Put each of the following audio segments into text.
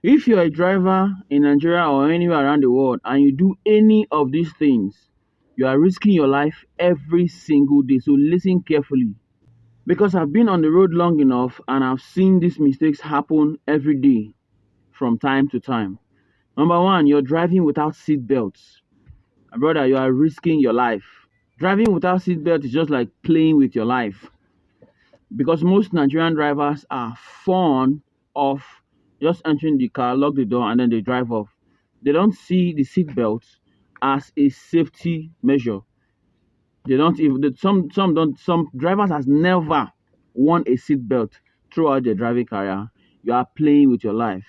If you're a driver in Nigeria or anywhere around the world and you do any of these things, you are risking your life every single day. So listen carefully. Because I've been on the road long enough and I've seen these mistakes happen every day from time to time. Number one, you're driving without seat belts. My brother, you are risking your life. Driving without seat belt is just like playing with your life. Because most Nigerian drivers are fond of just entering the car, lock the door, and then they drive off. They don't see the seat belt as a safety measure. They don't even some drivers has never worn a seat belt throughout their driving career. You are playing with your life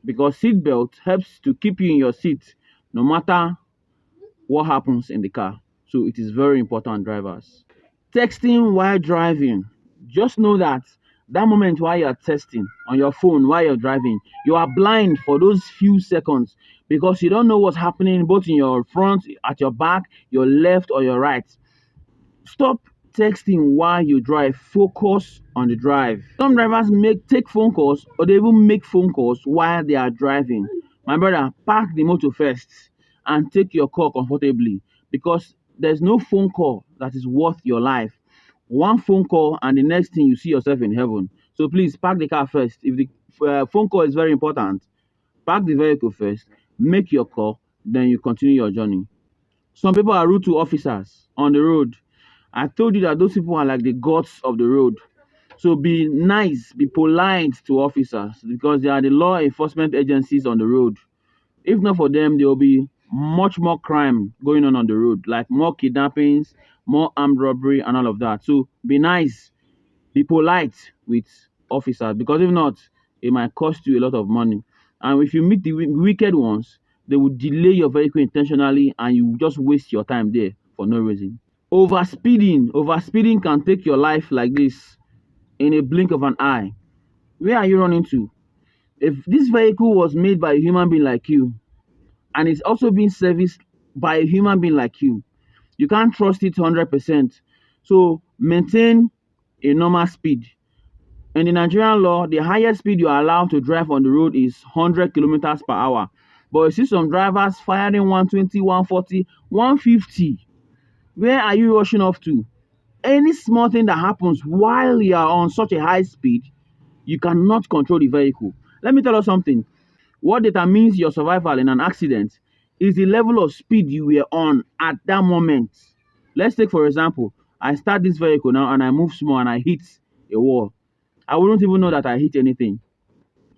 because seat belt helps to keep you in your seat no matter what happens in the car. So it is very important, drivers. Texting while driving. Just know that that moment while you're texting on your phone while you're driving, you are blind for those few seconds because you don't know what's happening both in your front, at your back, your left, or your right. Stop texting while you drive. Focus on the drive. Some drivers take phone calls or they even make phone calls while they are driving. My brother, park the motor first and take your call comfortably because there's no phone call that is worth your life. One phone call and the next thing you see yourself in heaven. So please park the car first. If the phone call is very important, park the vehicle first, make your call, then you continue your journey. Some people are rude to officers on the road. I told you that those people are like the gods of the road. So be nice, be polite to officers because they are the law enforcement agencies on the road. If not for them, there will be much more crime going on the road, like more kidnappings, more armed robbery, and all of that. So be nice, be polite with officers because if not, it might cost you a lot of money. And if you meet the wicked ones, they will delay your vehicle intentionally and you just waste your time there for no reason. Overspeeding can take your life like this in a blink of an eye. Where are you running to? If this vehicle was made by a human being like you and it's also being serviced by a human being like you can't trust it 100%. So maintain a normal speed. In the Nigerian law, the highest speed you are allowed to drive on the road is 100 kilometers per hour. But you see some drivers firing 120, 140, 150. Where are you rushing off to? Any small thing that happens while you are on such a high speed, you cannot control the vehicle. Let me tell you something. What determines your survival in an accident is the level of speed you were on at that moment. Let's take, for example, I start this vehicle now and I move small and I hit a wall. I wouldn't even know that I hit anything.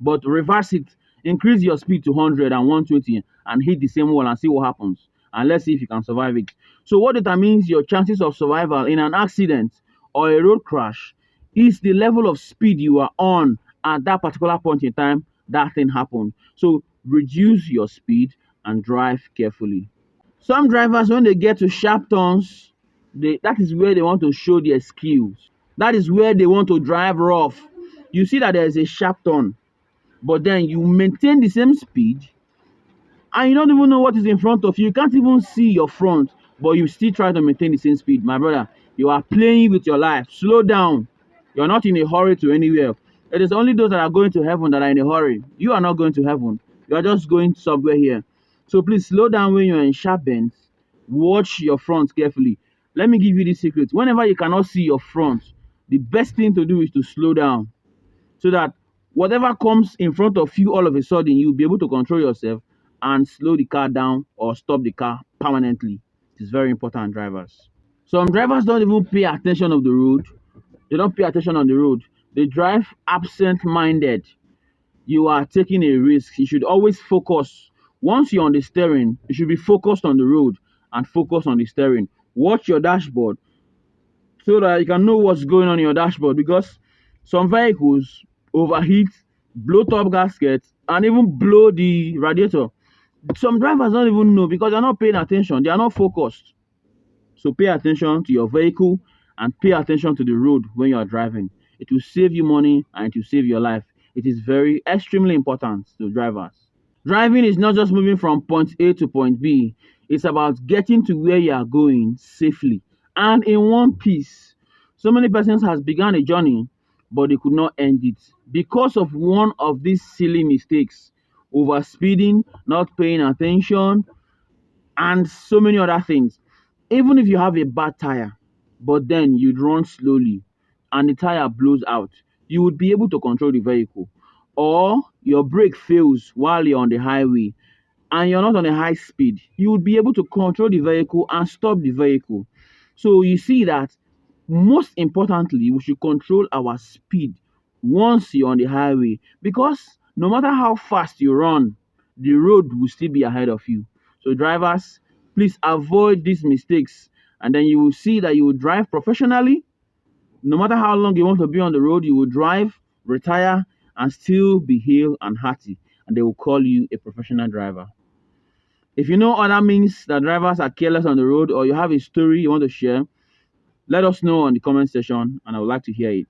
But reverse it, increase your speed to 100 and 120 and hit the same wall and see what happens. And let's see if you can survive it. So what determines your chances of survival in an accident or a road crash is the level of speed you are on at that particular point in time that thing happened. So reduce your speed and drive carefully. Some drivers, when they get to sharp turns, that is where they want to show their skills. That is where they want to drive rough. You see that there is a sharp turn, but then you maintain the same speed and you don't even know what is in front of you. You can't even see your front, but you still try to maintain the same speed. My brother, you are playing with your life. Slow down. You're not in a hurry to anywhere. It is only those that are going to heaven that are in a hurry. You are not going to heaven. You are just going somewhere here. So please slow down when you're in sharp bends. Watch your front carefully. Let me give you this secret. Whenever you cannot see your front, the best thing to do is to slow down so that whatever comes in front of you all of a sudden, you'll be able to control yourself and slow the car down or stop the car permanently. It is very important, drivers. Some drivers don't even pay attention of the road. They don't pay attention on the road. They drive absent-minded. You are taking a risk. You should always focus. Once you're on the steering, you should be focused on the road and focus on the steering. Watch your dashboard so that you can know what's going on in your dashboard because some vehicles overheat, blow top gaskets, and even blow the radiator. Some drivers don't even know because they're not paying attention. They are not focused. So pay attention to your vehicle and pay attention to the road when you are driving. It will save you money and it will save your life. It is very extremely important to drivers. Driving is not just moving from point A to point B. It's about getting to where you are going safely and in one piece. So many persons has begun a journey, but they could not end it because of one of these silly mistakes. over speeding, not paying attention, and so many other things. Even if you have a bad tire, but then you'd run slowly and the tire blows out, you would be able to control the vehicle. Or your brake fails while you're on the highway and you're not on a high speed, you would be able to control the vehicle and stop the vehicle. So you see that most importantly, we should control our speed once you're on the highway, because no matter how fast you run, the road will still be ahead of you. So drivers, please avoid these mistakes, and then you will see that you will drive professionally. No matter how long you want to be on the road, you will drive, retire, and still be hale and hearty, and they will call you a professional driver. If you know other means that drivers are careless on the road, or you have a story you want to share, let us know on the comment section and I would like to hear it.